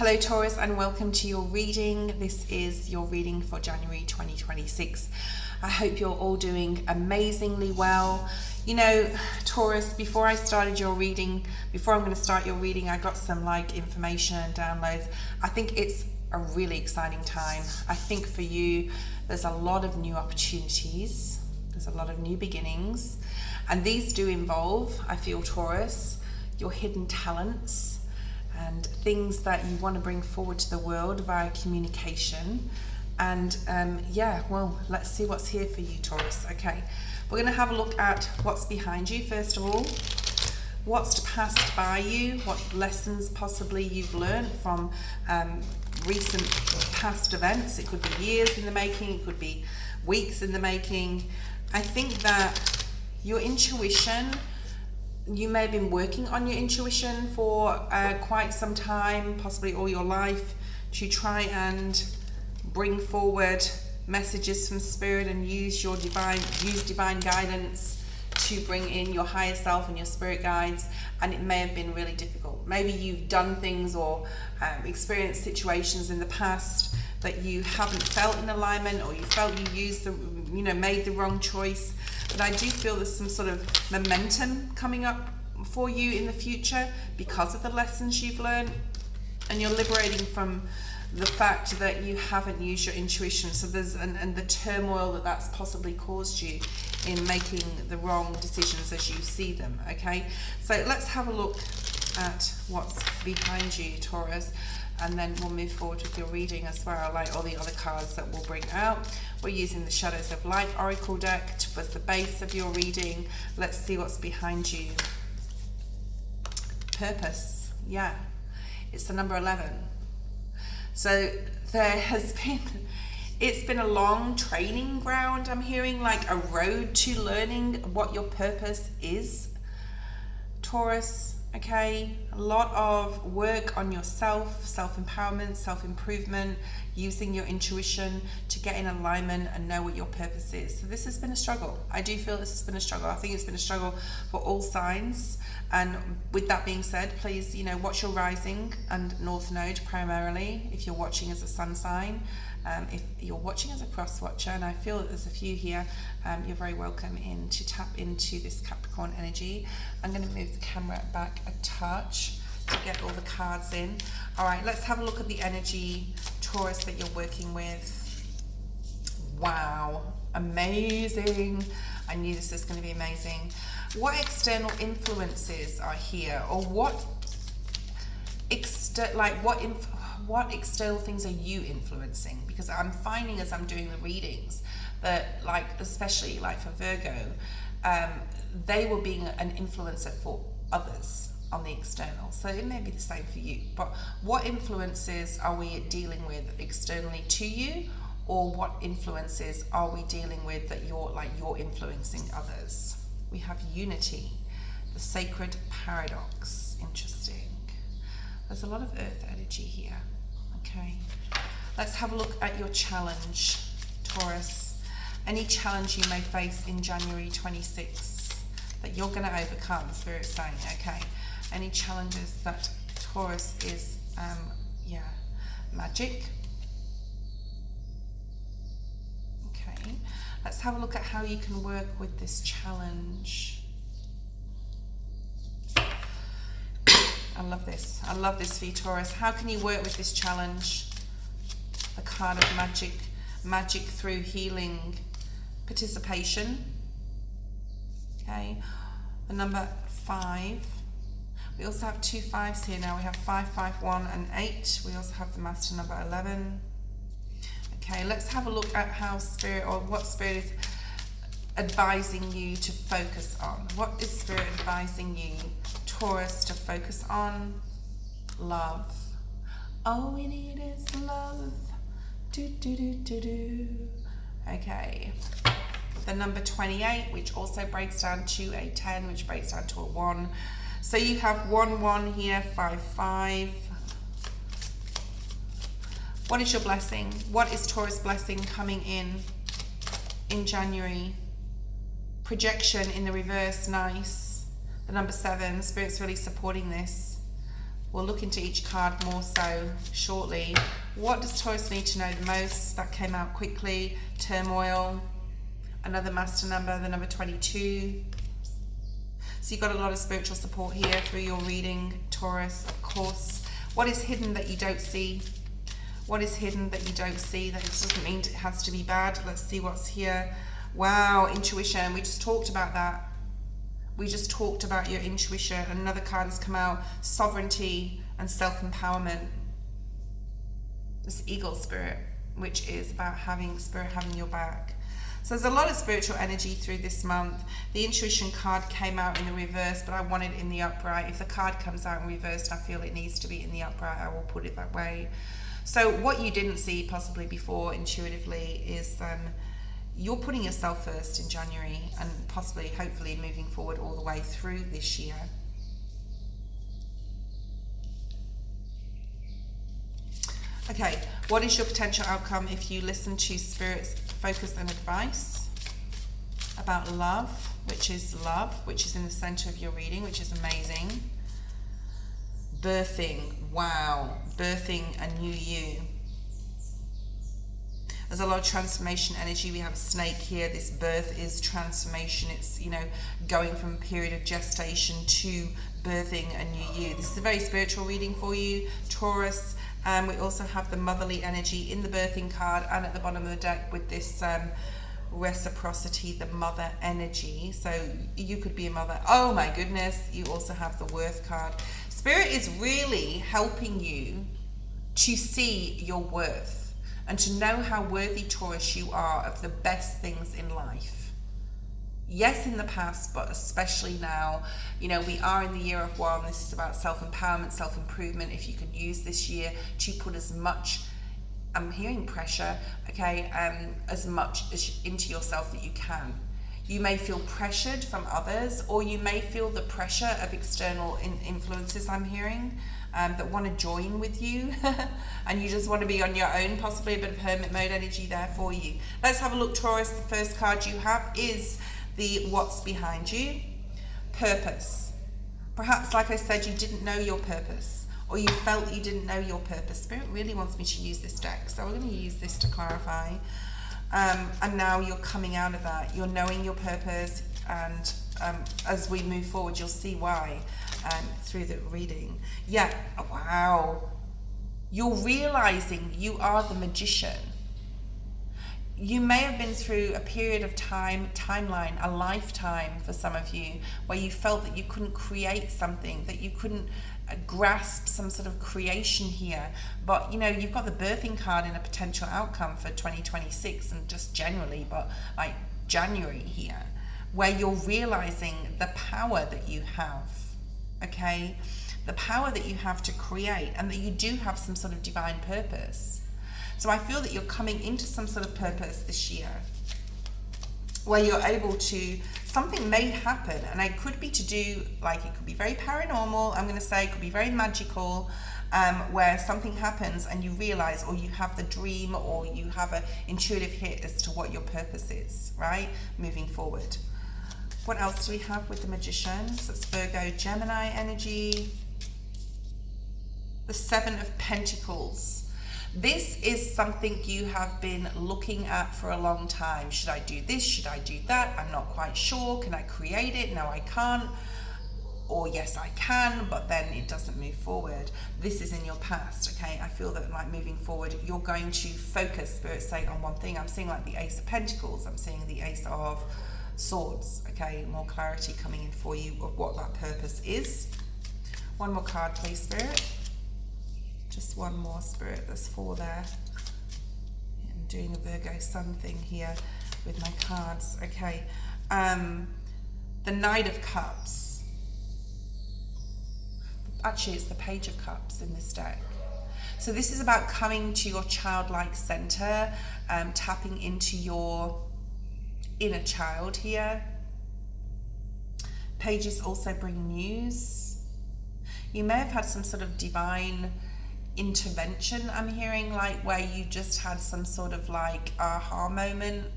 Hello Taurus, and welcome to your reading. This is your reading for January 2026. I hope you're all doing amazingly well. You know, Taurus, before I'm going to start your reading, I got some information and downloads. I think it's a really exciting time. I think for you, there's a lot of new opportunities. There's a lot of new beginnings. And these do involve, I feel, Taurus, your hidden talents and things that you want to bring forward to the world via communication. And let's see what's here for you, Taurus. Okay, we're going to have a look at what's behind you first of all, what's passed by you, what lessons possibly you've learned from recent past events. It could be years in the making, it could be weeks in the making. I think that your intuition, you may have been working on your intuition for quite some time, possibly all your life, to try and bring forward messages from spirit and use divine guidance to bring in your higher self and your spirit guides. And it may have been really difficult. Maybe you've done things or experienced situations in the past that you haven't felt in alignment, or you felt made the wrong choice. But I do feel there's some sort of momentum coming up for you in the future because of the lessons you've learned, and you're liberating from the fact that you haven't used your intuition. So there's and the turmoil that's possibly caused you in making the wrong decisions as you see them. Okay, so let's have a look at what's behind you, Taurus, and then we'll move forward with your reading as well, like all the other cards that we'll bring out. We're using the Shadows of Light Oracle deck for the base of your reading. Let's see what's behind you. Purpose, yeah, it's the number 11. So it's been a long training ground, I'm hearing, like a road to learning what your purpose is, Taurus. Okay, a lot of work on yourself, self-empowerment, self-improvement, using your intuition to get in alignment and know what your purpose is. So this has been a struggle. I do feel this has been a struggle. I think it's been a struggle for all signs. And with that being said, please, watch your rising and north node primarily if you're watching as a sun sign. If you're watching as a cross watcher, and I feel that there's a few here, you're very welcome to tap into this Capricorn energy. I'm going to move the camera back a touch to get all the cards in. All right, let's have a look at the energy, Taurus, that you're working with. Wow, amazing. I knew this was going to be amazing. What external influences are here, or what external things are you influencing? Because I'm finding as I'm doing the readings that, especially for Virgo, they were being an influencer for others on the external. So it may be the same for you. But what influences are we dealing with externally to you, or what influences are we dealing with that you're influencing others? We have unity, the sacred paradox. Interesting. There's a lot of earth energy here. Okay, let's have a look at your challenge, Taurus. Any challenge you may face in January 26 that you're going to overcome, Spirit's saying. Okay, any challenges that Taurus is magic. Okay, let's have a look at how you can work with this challenge. I love this. I love this for you, Taurus. How can you work with this challenge? The card of magic through healing, participation. Okay, the number 5. We also have 2 5s here now. We have 5, 5, 1, and 8. We also have the master number 11. Okay, let's have a look at how Spirit, or what Spirit is advising you to focus on. What is Spirit advising you, Taurus, to focus on? Love. All we need is love. Do, do, do, do, do. Okay. The number 28, which also breaks down to a 10, which breaks down to a 1. So you have 1, 1 here, 5, 5. What is your blessing? What is Taurus blessing coming in January? Projection in the reverse, nice. The number 7, Spirit's really supporting this. We'll look into each card more so shortly. What does Taurus need to know the most? That came out quickly. Turmoil. Another master number, the number 22. So you've got a lot of spiritual support here through your reading, Taurus, of course. What is hidden that you don't see? What is hidden that you don't see? That doesn't mean it has to be bad. Let's see what's here. Wow, intuition. We just talked about that. We just talked about your intuition. Another card has come out, sovereignty and self-empowerment. This eagle spirit, which is about having spirit having your back. So there's a lot of spiritual energy through this month. The intuition card came out in the reverse, but I want it in the upright. If the card comes out in reverse, I feel it needs to be in the upright. I will put it that way. So what you didn't see possibly before intuitively is you're putting yourself first in January and possibly, hopefully, moving forward all the way through this year. Okay, what is your potential outcome if you listen to Spirit's focus and advice about love, which is in the center of your reading, which is amazing. Birthing, wow, birthing a new you. There's a lot of transformation energy. We have a snake here. This birth is transformation. It's, going from a period of gestation to birthing a new you. This is a very spiritual reading for you, Taurus. We also have the motherly energy in the birthing card and at the bottom of the deck with this reciprocity, the mother energy. So you could be a mother. Oh my goodness. You also have the worth card. Spirit is really helping you to see your worth. And to know how worthy, Taurus, you are of the best things in life. Yes, in the past, but especially now. We are in the year of one. This is about self-empowerment, self-improvement. If you can use this year to put as much, I'm hearing pressure, okay, as much as into yourself that you can. You may feel pressured from others, or you may feel the pressure of external influences, I'm hearing. That want to join with you and you just want to be on your own, possibly a bit of hermit mode energy there for you. Let's have a look, Taurus. The first card you have is the what's behind you. Purpose. Perhaps, like I said, you didn't know your purpose, or you felt you didn't know your purpose. Spirit really wants me to use this deck, so we're going to use this to clarify. And now you're coming out of that. You're knowing your purpose, and as we move forward, you'll see why. Through the reading. Yeah, wow. You're realizing you are the magician. You may have been through a period of timeline, a lifetime for some of you, where you felt that you couldn't create something, that you couldn't grasp some sort of creation here. But you've got the birthing card in a potential outcome for 2026 and just generally, but like January here, where you're realizing the power that you have. Okay, the power that you have to create, and that you do have some sort of divine purpose. So I feel that you're coming into some sort of purpose this year where you're able to, something may happen, and it could be to do, like it could be very paranormal, I'm going to say, it could be very magical, where something happens and you realize, or you have the dream, or you have an intuitive hit as to what your purpose is, right? Moving forward. What else do we have with the magician? So it's Virgo, Gemini energy. The Seven of Pentacles. This is something you have been looking at for a long time. Should I do this? Should I do that? I'm not quite sure. Can I create it? No, I can't. Or yes, I can, but then it doesn't move forward. This is in your past, okay? I feel that like moving forward, you're going to focus, Spirit saying, on one thing. I'm seeing like the Ace of Pentacles. I'm seeing the Ace of Swords, okay? More clarity coming in for you of what that purpose is. One more card, please, Spirit. Just one more, Spirit. There's 4 there. I'm doing a Virgo Sun thing here with my cards, okay? The Knight of Cups. Actually, it's the Page of Cups in this deck. So this is about coming to your childlike center, tapping into your inner child here. Pages also bring news. You may have had some sort of divine intervention, I'm hearing, like where you just had some sort of like aha moment,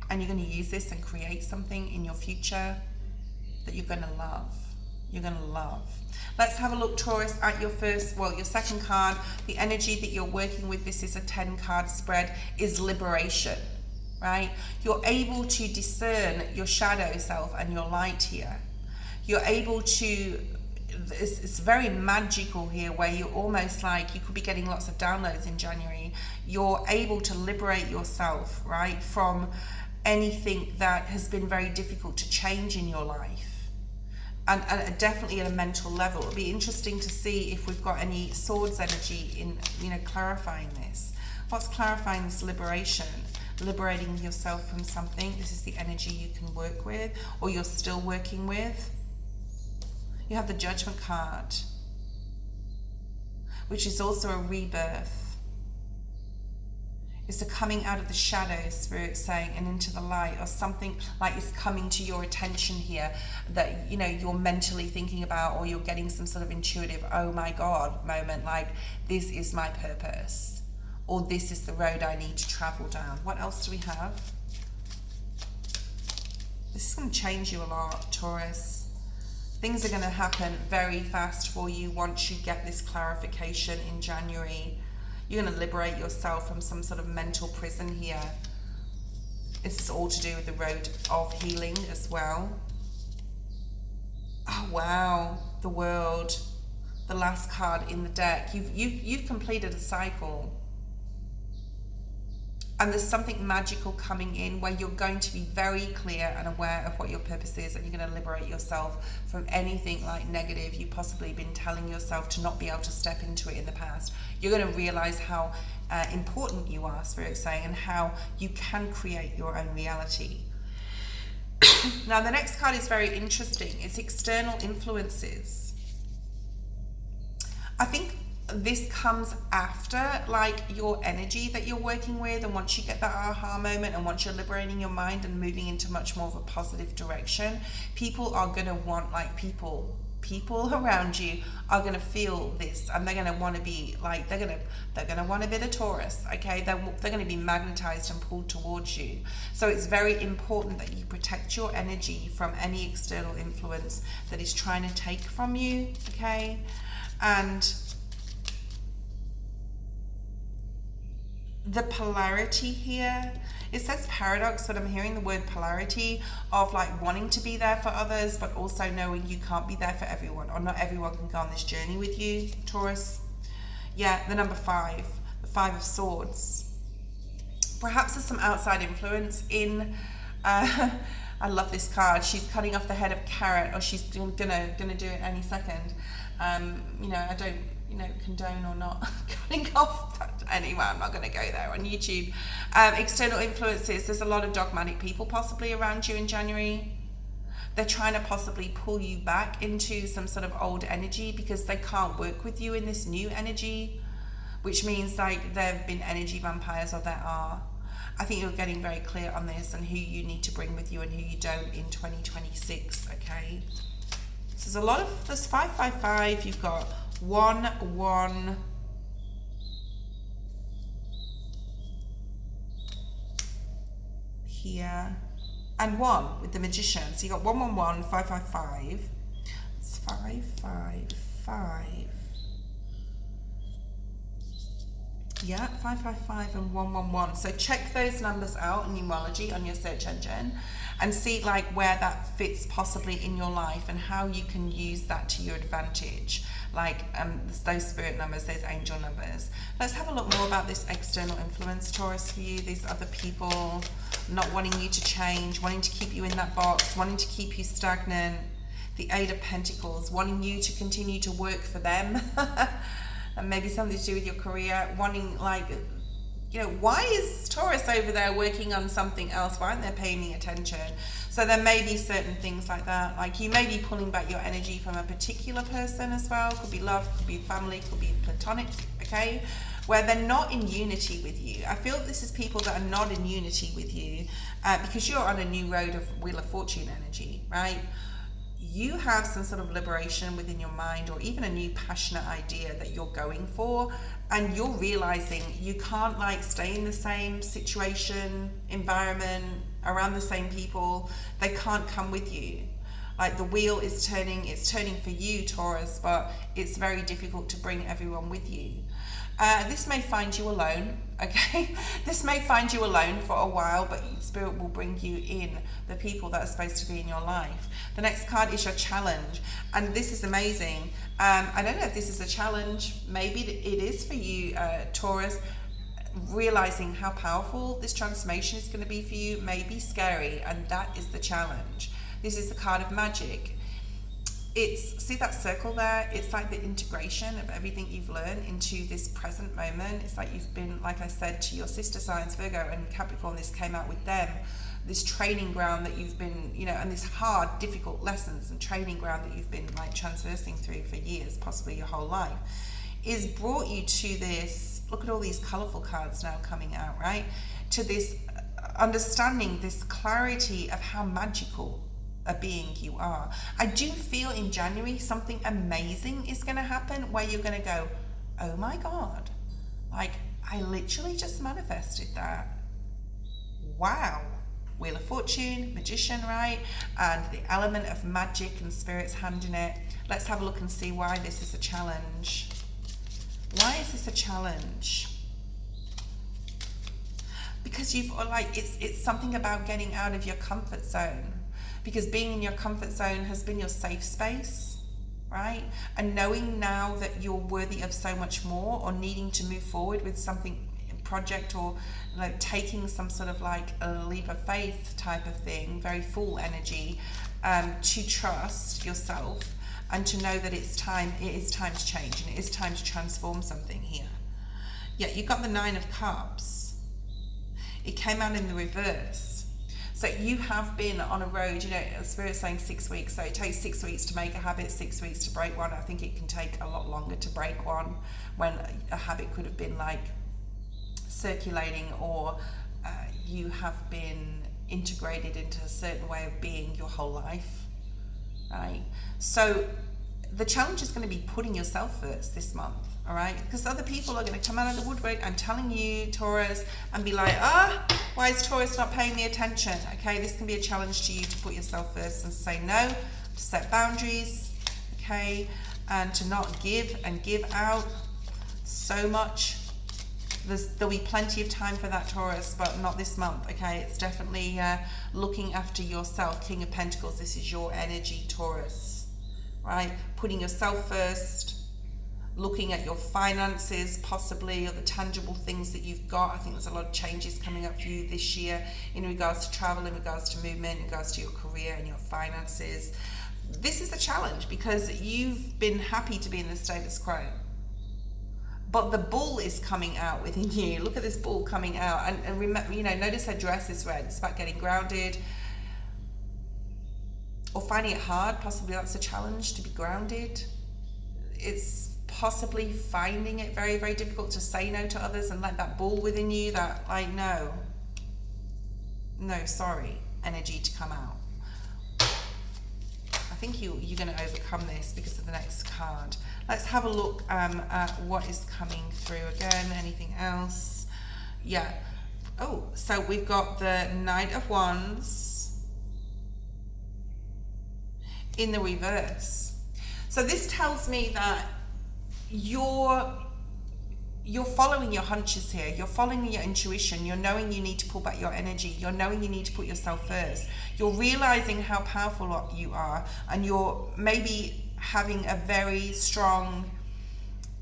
and you're going to use this and create something in your future that you're going to love. you're going to love. Let's have a look, Taurus, at your your second card. The energy that you're working with, this is a 10-card spread, is liberation, right? You're able to discern your shadow self and your light here. You're able to, it's very magical here, where you're almost like, you could be getting lots of downloads in January. You're able to liberate yourself, right, from anything that has been very difficult to change in your life. And definitely at a mental level. It'll be interesting to see if we've got any swords energy in, clarifying this. What's clarifying this liberation? Liberating yourself from something. This is the energy you can work with, or you're still working with. You have the Judgment card, which is also a rebirth. It's a coming out of the shadows, Spirit saying, and into the light, or something like is coming to your attention here that, you're mentally thinking about, or you're getting some sort of intuitive, oh my God moment, like this is my purpose, or this is the road I need to travel down. What else do we have? This is going to change you a lot, Taurus. Things are going to happen very fast for you once you get this clarification in January. You're going to liberate yourself from some sort of mental prison here. This is all to do with the road of healing as well. Oh wow, the World, the last card in the deck. You've completed a cycle. And there's something magical coming in where you're going to be very clear and aware of what your purpose is, and you're going to liberate yourself from anything like negative you've possibly been telling yourself to not be able to step into it in the past. You're going to realize how important you are, Spirit saying, and how you can create your own reality. Now, the next card is very interesting. It's external influences. I think this comes after like your energy that you're working with, and once you get that aha moment, and once you're liberating your mind and moving into much more of a positive direction, people are going to want, like, people around you are going to feel this, and they're going to want to be like, they're going to want a bit of Taurus, okay? They're going to be magnetized and pulled towards you. So it's very important that you protect your energy from any external influence that is trying to take from you, okay? And the polarity here, it says paradox, but I'm hearing the word polarity of like wanting to be there for others, but also knowing you can't be there for everyone, or not everyone can go on this journey with you, Taurus. Yeah, the number 5, the 5 of Swords. Perhaps there's some outside influence in, I love this card. She's cutting off the head of carrot, or she's gonna do it any second. I don't, condone or not cutting off, but anyway, I'm not going to go there on YouTube. External influences, there's a lot of dogmatic people possibly around you in January. They're trying to possibly pull you back into some sort of old energy because they can't work with you in this new energy, which means like there have been energy vampires, or there are. I think you're getting very clear on this and who you need to bring with you and who you don't in 2026, okay? So there's 555, you've got 1, 1, here, and 1 with the Magician. So you got 1, 1, 1, 5, 5, 5. It's 5, 5, 5. Yeah, 555 and 111. So check those numbers out in numerology on your search engine and see like where that fits possibly in your life and how you can use that to your advantage. Like those spirit numbers, those angel numbers. Let's have a look more about this external influence, Taurus, for you. These other people not wanting you to change, wanting to keep you in that box, wanting to keep you stagnant. The 8 of Pentacles, wanting you to continue to work for them. And maybe something to do with your career, wanting like, why is Taurus over there working on something else? Why aren't they paying me attention? So there may be certain things like that. Like you may be pulling back your energy from a particular person as well. Could be love, could be family, could be platonic, okay? Where they're not in unity with you. I feel this is people that are not in unity with you because you're on a new road of Wheel of Fortune energy, right? You have some sort of liberation within your mind, or even a new passionate idea that you're going for, and you're realizing you can't like stay in the same situation, environment, around the same people. They can't come with you. Like the wheel is turning, it's turning for you, Taurus, but it's very difficult to bring everyone with you. This may find you alone, okay? This may find you alone for a while, but Spirit will bring you in the people that are supposed to be in your life. The next card is your challenge, and this is amazing. I don't know if this is a challenge. Maybe it is for you, Taurus. Realizing how powerful this transformation is going to be for you may be scary, and that is the challenge. This is the card of magic. It's, see that circle there? It's like the integration of everything you've learned into this present moment. It's like you've been, like I said, to your sister signs, Virgo and Capricorn, this came out with them. This training ground that you've been, you know, and this hard, difficult lessons and training ground that you've been like transversing through for years, possibly your whole life, is brought you to this, look at all these colorful cards now coming out, right? To this understanding, this clarity of how magical a being you are. I do feel in January something amazing is going to happen where you're going to go, oh my God, like I literally just manifested that. Wow. Wheel of Fortune, Magician, right? And the element of magic and Spirit's hand in it. Let's have a look and see why this is a challenge. Why is this a challenge? Because you've like, it's something about getting out of your comfort zone. Because being in your comfort zone has been your safe space, right? And knowing now that you're worthy of so much more, or needing to move forward with something, project, or like taking some sort of like a leap of faith type of thing, very full energy, to trust yourself and to know that it is time to change, and it is time to transform something here. Yeah, you got the 9 of Cups. It came out in the reverse. So you have been on a road, you know, Spirit's saying 6 weeks. So it takes 6 weeks to make a habit, 6 weeks to break one. I think it can take a lot longer to break one, when a habit could have been like circulating, or you have been integrated into a certain way of being your whole life, right? So the challenge is going to be putting yourself first this month, all right? Because other people are going to come out of the woodwork, I'm telling you, Taurus, and be like, why is Taurus not paying me attention? Okay, this can be a challenge to you to put yourself first and say no, to set boundaries, okay, and to not give and give out so much. There'll be plenty of time for that, Taurus, but not this month, okay? It's definitely looking after yourself. King of Pentacles, this is your energy, Taurus, right? Putting yourself first, looking at your finances, possibly, or the tangible things that you've got. I think there's a lot of changes coming up for you this year in regards to travel, in regards to movement, in regards to your career and your finances. This is a challenge because you've been happy to be in the status quo. But the bull is coming out within you. Look at this bull coming out. And remember, you know, notice her dress is red. It's about getting grounded or finding it hard. Possibly that's a challenge, to be grounded. It's possibly finding it very, very difficult to say no to others, and let that bull within you, that like, no, sorry, energy to come out. I think you're going to overcome this because of the next card. Let's have a look at what is coming through again. Anything else? Yeah. Oh, so we've got the Knight of Wands in the reverse. So this tells me that you're following your hunches here. You're following your intuition. You're knowing you need to pull back your energy. You're knowing you need to put yourself first. You're realizing how powerful you are, and you're maybe having a very strong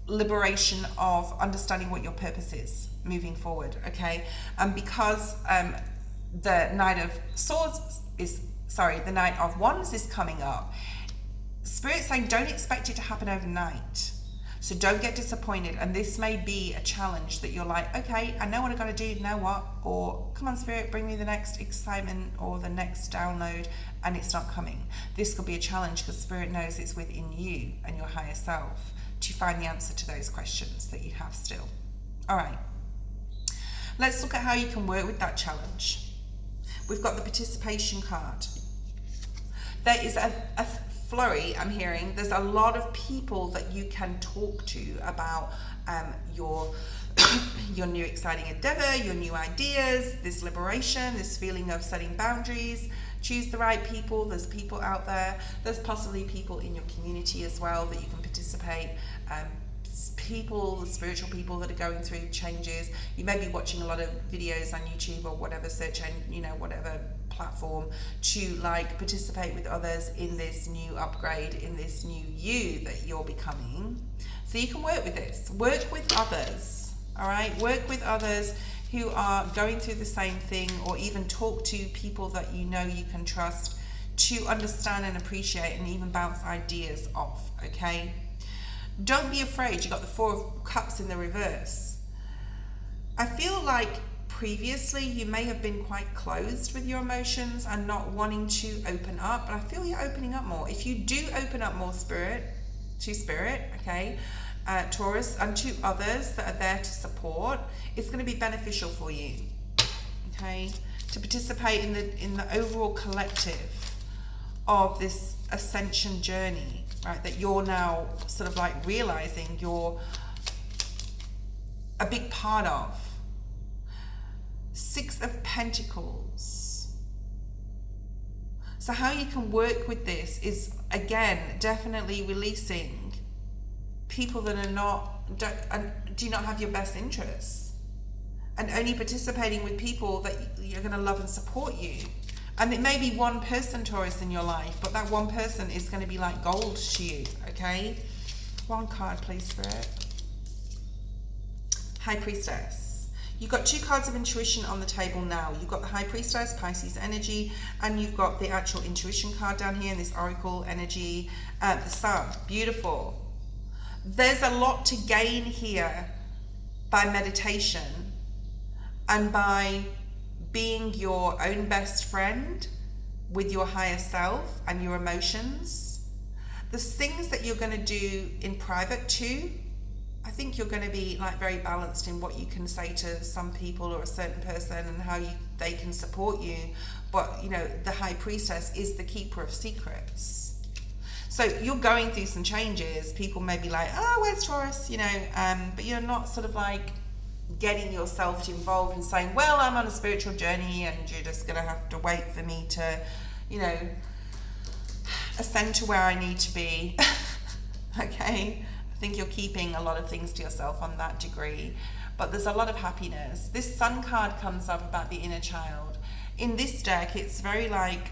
liberation of understanding what your purpose is moving forward, okay? And because the Knight of Wands is coming up, Spirit's saying don't expect it to happen overnight. So don't get disappointed, and this may be a challenge that you're like, okay, I know what I got to do, now what? Or come on, Spirit, bring me the next excitement or the next download, and it's not coming. This could be a challenge because Spirit knows it's within you and your higher self to find the answer to those questions that you have still. All right, let's look at how you can work with that challenge. We've got the participation card. There is a flurry, I'm hearing. There's a lot of people that you can talk to about your your new exciting endeavor, your new ideas, this liberation, this feeling of setting boundaries. Choose the right people. There's people out there. There's possibly people in your community as well that you can participate. People, spiritual people that are going through changes. You may be watching a lot of videos on YouTube or whatever search engine, you know, whatever platform, to like participate with others in this new upgrade, in this new you that you're becoming. So you can work with this. Work with others. All right. Work with others who are going through the same thing, or even talk to people that you know you can trust to understand and appreciate and even bounce ideas off. Okay. Don't be afraid. You got the Four of Cups in the reverse. I feel like previously you may have been quite closed with your emotions and not wanting to open up, but I feel you're opening up more. If you do open up more spirit, okay, Taurus, and to others that are there to support, it's going to be beneficial for you, okay, to participate in the overall collective of this ascension journey, right, that you're now sort of like realizing you're a big part of. Six of Pentacles. So how you can work with this is, again, definitely releasing people that are do not have your best interests, and only participating with people that you're going to love and support you. And it may be one person, Taurus, in your life, but that one person is going to be like gold to you, okay? One card, please, Spirit. High Priestess. You've got two cards of intuition on the table now. You've got the High Priestess, Pisces energy, and you've got the actual intuition card down here in this Oracle energy, the Sun. Beautiful. There's a lot to gain here by meditation and by being your own best friend with your higher self and your emotions. There's things that you're going to do in private too. I think you're going to be like very balanced in what you can say to some people or a certain person and how they can support you. But you know, the High Priestess is the keeper of secrets. So you're going through some changes. People may be like, oh, where's Taurus? You know, but you're not sort of like getting yourself involved and saying, well, I'm on a spiritual journey and you're just going to have to wait for me to, you know, ascend to where I need to be. Okay. I think you're keeping a lot of things to yourself on that degree, but there's a lot of happiness. This Sun card comes up about the inner child. In this deck, it's very like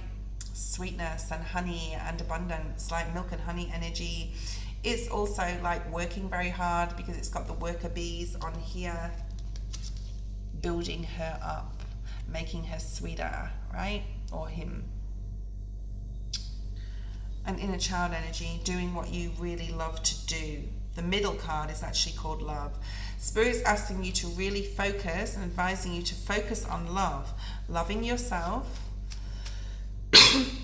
sweetness and honey and abundance, like milk and honey energy. It's also like working very hard because it's got the worker bees on here, building her up, making her sweeter, right? Or him. And inner child energy, doing what you really love to do. The middle card is actually called love. Spirit's asking you to really focus and advising you to focus on love. Loving yourself,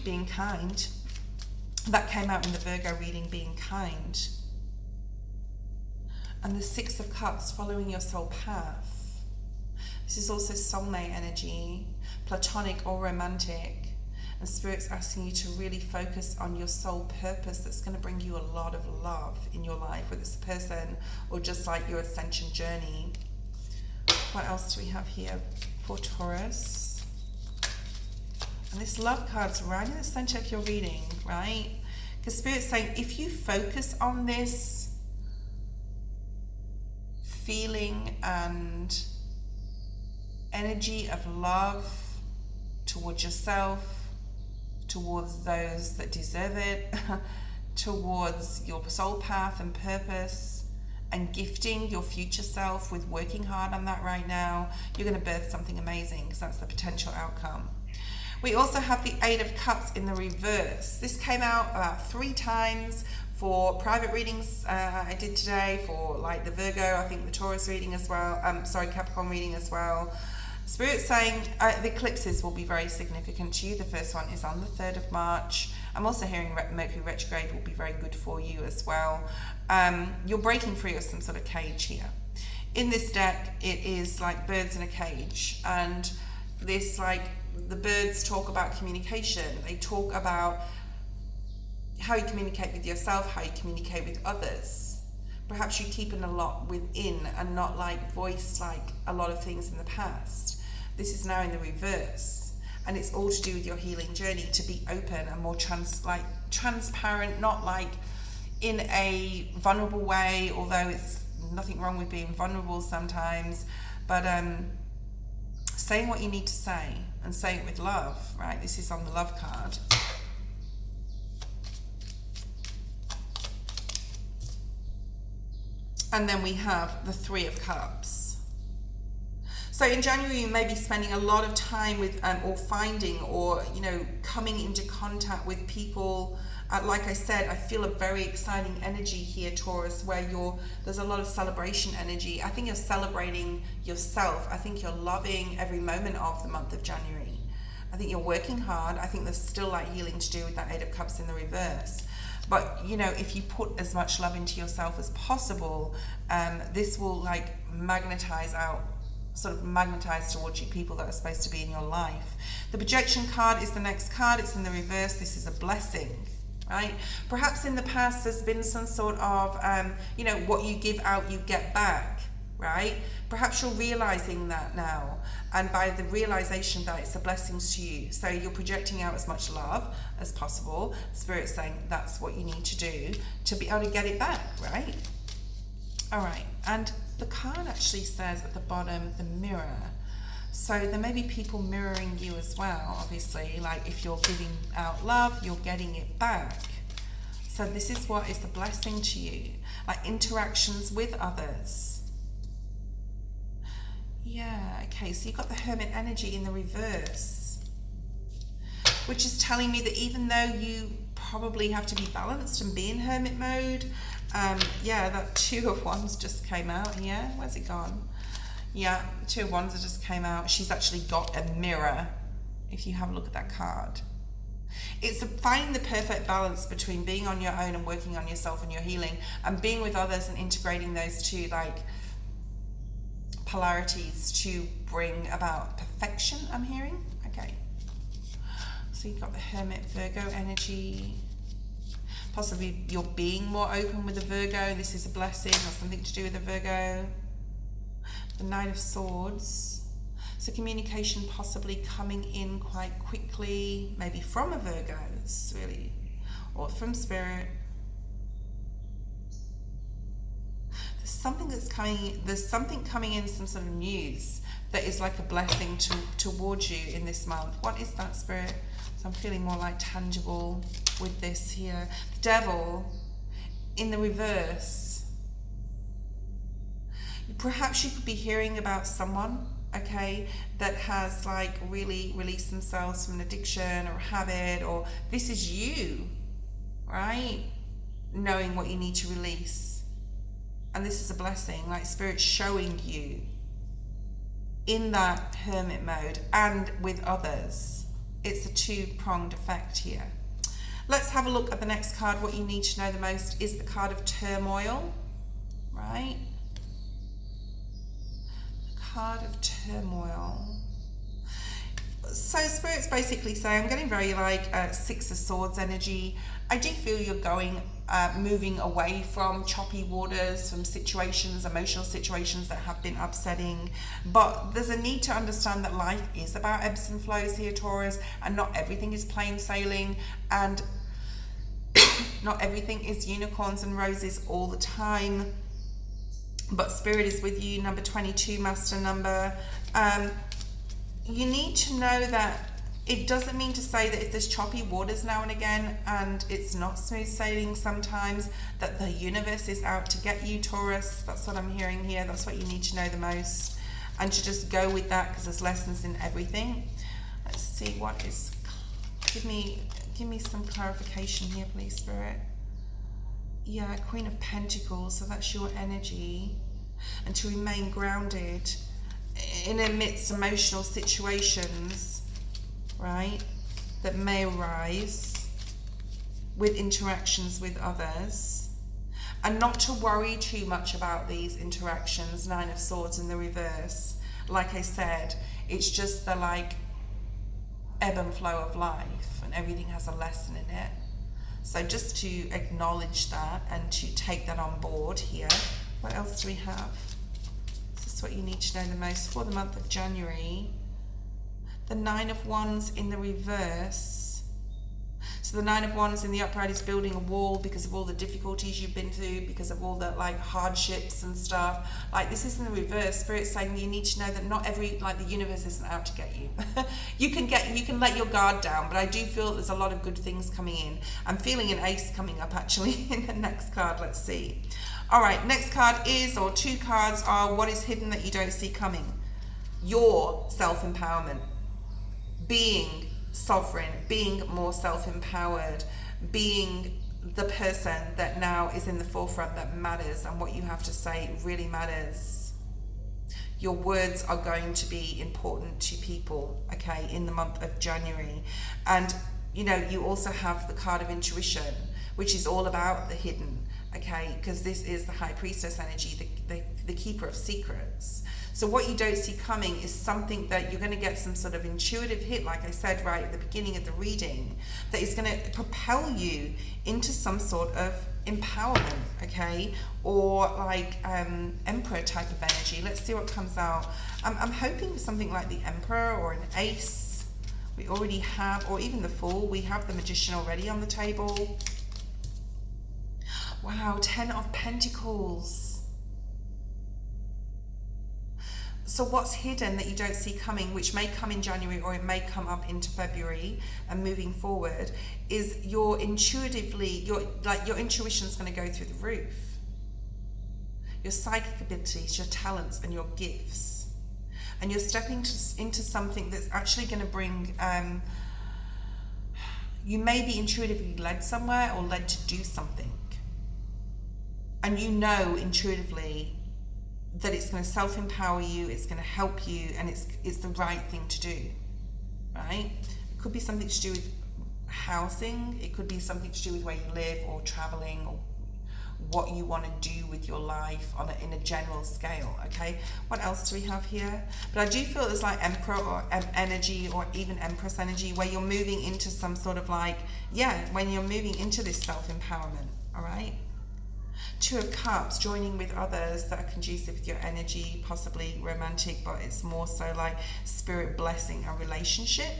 being kind. That came out in the Virgo reading, being kind. And the Six of Cups, following your soul path. This is also soulmate energy, platonic or romantic. And Spirit's asking you to really focus on your soul purpose that's going to bring you a lot of love in your life, whether it's a person or just like your ascension journey. What else do we have here for Taurus? And this love card's right in the center of your reading, right? Because Spirit's saying if you focus on this feeling and energy of love towards yourself, towards those that deserve it, towards your soul path and purpose, and gifting your future self with working hard on that right now, you're going to birth something amazing, because that's the potential outcome. We also have the Eight of Cups in the reverse. This came out about 3 times for private readings I did today, for like the Virgo, I think the Taurus reading as well, Capricorn reading as well. Spirit's saying the eclipses will be very significant to you. The first one is on the 3rd of March. I'm also hearing Mercury retrograde will be very good for you as well. You're breaking free of some sort of cage here. In this deck, it is like birds in a cage. And this, like, the birds talk about communication. They talk about how you communicate with yourself, how you communicate with others. Perhaps you're keeping a lot within and not like voice like a lot of things in the past. This is now in the reverse, and it's all to do with your healing journey, to be open and more transparent, not like in a vulnerable way, although it's nothing wrong with being vulnerable sometimes, but saying what you need to say and say it with love, right? This is on the love card. And then we have the Three of Cups. So in January, you may be spending a lot of time with, or finding, or, you know, coming into contact with people. Like I said, I feel a very exciting energy here, Taurus, where there's a lot of celebration energy. I think you're celebrating yourself. I think you're loving every moment of the month of January. I think you're working hard. I think there's still like healing to do with that Eight of Cups in the reverse. But, you know, if you put as much love into yourself as possible, this will like magnetize towards you people that are supposed to be in your life. The projection card is the next card. It's in the reverse. This is a blessing, right? Perhaps in the past there's been some sort of, you know, what you give out, you get back, right? Perhaps you're realizing that now. And by the realization that it's a blessing to you, so you're projecting out as much love as possible. Spirit's saying that's what you need to do to be able to get it back, right? All right, and the card actually says at the bottom, the mirror. So there may be people mirroring you as well, obviously. Like if you're giving out love, you're getting it back. So this is what is a blessing to you, like interactions with others. Yeah, okay, so you've got the Hermit energy in the reverse, which is telling me that even though you probably have to be balanced and be in Hermit mode, yeah, that Two of Wands just came out here. Where's it gone? Yeah, Two of Wands just came out. She's actually got a mirror, if you have a look at that card. It's finding the perfect balance between being on your own and working on yourself and your healing, and being with others and integrating those two like polarities to bring about perfection, I'm hearing. Okay. So you've got the Hermit, Virgo energy. Possibly you're being more open with the Virgo. This is a blessing or something to do with the Virgo. The Knight of Swords. So communication possibly coming in quite quickly, maybe from a Virgo, really, or from Spirit. There's something coming in, some sort of news that is like a blessing towards you in this month. What is that, Spirit? So I'm feeling more like tangible with this here. The Devil in the reverse. Perhaps you could be hearing about someone, okay, that has like really released themselves from an addiction or a habit, or this is you, right? Knowing what you need to release. And this is a blessing, like Spirit showing you in that Hermit mode and with others. It's a two-pronged effect here. Let's have a look at the next card. What you need to know the most is the card of Turmoil, right? The card of Turmoil. So Spirit's basically saying, I'm getting very like Six of Swords energy. I do feel you're moving away from choppy waters, from situations, emotional situations that have been upsetting. But there's a need to understand that life is about ebbs and flows here, Taurus, and not everything is plain sailing, and not everything is unicorns and roses all the time. But Spirit is with you, number 22, master number. You need to know that it doesn't mean to say that if there's choppy waters now and again and it's not smooth sailing sometimes, that the universe is out to get you, Taurus. That's what I'm hearing here. That's what you need to know the most. And to just go with that, because there's lessons in everything. Let's see what is... Give me some clarification here, please, Spirit. Yeah, Queen of Pentacles, so that's your energy. And to remain grounded in amidst emotional situations, right, that may arise with interactions with others, and not to worry too much about these interactions. Nine of Swords in the reverse. Like I said, it's just the like ebb and flow of life, and everything has a lesson in it. So just to acknowledge that and to take that on board here. What else do we have? This is what you need to know the most for the month of January. The Nine of Wands in the reverse. So the Nine of Wands in the upright is building a wall because of all the difficulties you've been through, because of all the like hardships and stuff. Like this is in the reverse. Spirit's saying you need to know that not every, like the universe isn't out to get you. you can let your guard down, but I do feel there's a lot of good things coming in. I'm feeling an ace coming up actually in the next card. Let's see. All right, next card is, or two cards are, what is hidden that you don't see coming? Your self-empowerment. Being sovereign, being more self-empowered, being the person that now is in the forefront that matters, and what you have to say really matters. Your words are going to be important to people, okay, in the month of January. And you know, you also have the card of intuition, which is all about the hidden, okay, because this is the High Priestess energy, the keeper of secrets. So what you don't see coming is something that you're going to get some sort of intuitive hit, like I said right at the beginning of the reading, that is going to propel you into some sort of empowerment, okay, or like Emperor type of energy. Let's see what comes out. I'm hoping for something like the Emperor or an Ace. We already have, or even the Fool. We have the Magician already on the table. Wow, 10 of Pentacles. So what's hidden that you don't see coming, which may come in January or it may come up into February and moving forward, is your intuitively, your intuition's going to go through the roof. Your psychic abilities, your talents and your gifts. And you're stepping into something that's actually going to bring, you may be intuitively led somewhere or led to do something. And you know intuitively that it's going to self-empower you, it's going to help you, and it's the right thing to do, right? It could be something to do with housing, it could be something to do with where you live or traveling or what you want to do with your life in a general scale, okay? What else do we have here? But I do feel it's like Emperor or energy, or even Empress energy, where you're moving into some sort of like, yeah, when you're moving into this self-empowerment, all right? Two of Cups, joining with others that are conducive with your energy, possibly romantic, but it's more so like spirit blessing a relationship.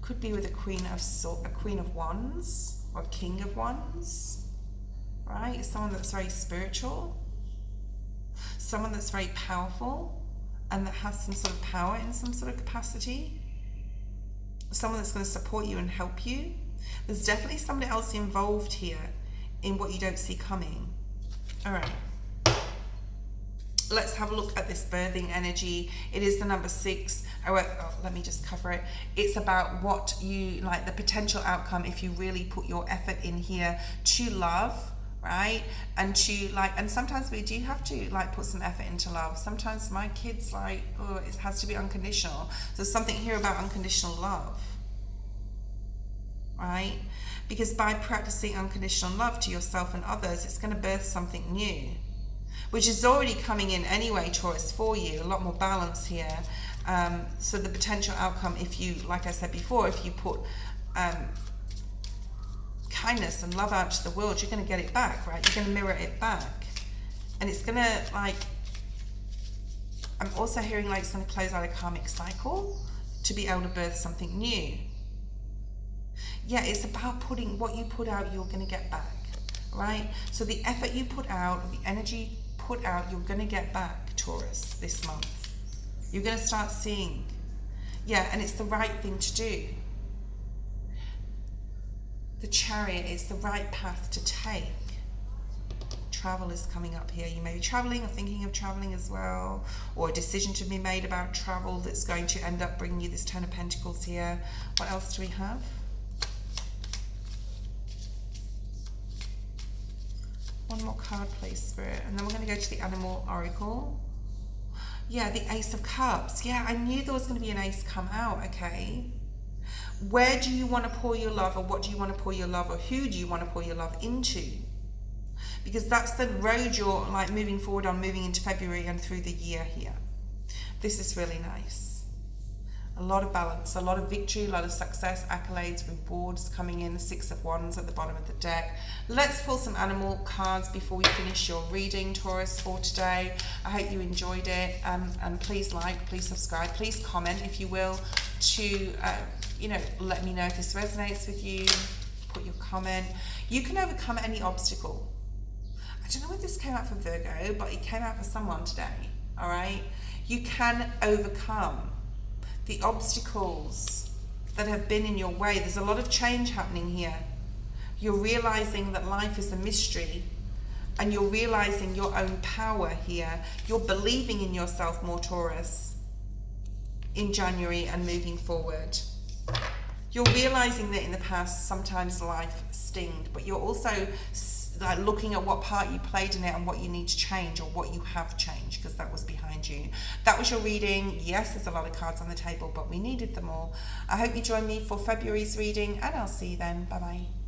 Could be with a Queen of Wands or King of Wands, right? Someone that's very spiritual, someone that's very powerful and that has some sort of power in some sort of capacity, someone that's going to support you and help you. There's definitely somebody else involved here in what you don't see coming. All right, let's have a look at this birthing energy. It is the number 6. Let me just cover it. It's about what you like, the potential outcome if you really put your effort in here to love, right? And to like, and sometimes we do have to like put some effort into love. Sometimes my kids like, oh, it has to be unconditional. There's something here about unconditional love, right? Because by practicing unconditional love to yourself and others, it's going to birth something new, which is already coming in anyway, Taurus, for you. A lot more balance here. So the potential outcome, if you, like I said before, if you put kindness and love out to the world, you're going to get it back, right? You're going to mirror it back. And it's going to like, I'm also hearing like it's going to close out a karmic cycle to be able to birth something new. Yeah, it's about putting what you put out, you're going to get back, right? So the effort you put out, the energy put out, you're going to get back, Taurus, this month. You're going to start seeing. Yeah, and it's the right thing to do. The Chariot is the right path to take. Travel is coming up here. You may be traveling or thinking of traveling as well, or a decision to be made about travel that's going to end up bringing you this 10 of Pentacles here. What else do we have? One more card, please, Spirit. And then we're going to go to the Animal Oracle. Yeah, the Ace of Cups. Yeah, I knew there was going to be an ace come out, okay? Where do you want to pour your love, or what do you want to pour your love, or who do you want to pour your love into? Because that's the road you're like moving forward on, moving into February and through the year here. This is really nice. A lot of balance, a lot of victory, a lot of success, accolades, rewards coming in. The Six of Wands at the bottom of the deck. Let's pull some animal cards before we finish your reading, Taurus, for today. I hope you enjoyed it. And please like, please subscribe, please comment if you will, to let me know if this resonates with you. Put your comment. You can overcome any obstacle. I don't know whether this came out for Virgo, but it came out for someone today. All right, you can overcome the obstacles that have been in your way. There's a lot of change happening here. You're realizing that life is a mystery, and you're realizing your own power here. You're believing in yourself more, Taurus, in January and moving forward. You're realizing that in the past sometimes life stinged, but you're also looking at what part you played in it and what you need to change, or what you have changed, because that was behind you. That was your reading. Yes, there's a lot of cards on the table, but we needed them all. I hope you join me for February's reading, and I'll see you then. Bye bye.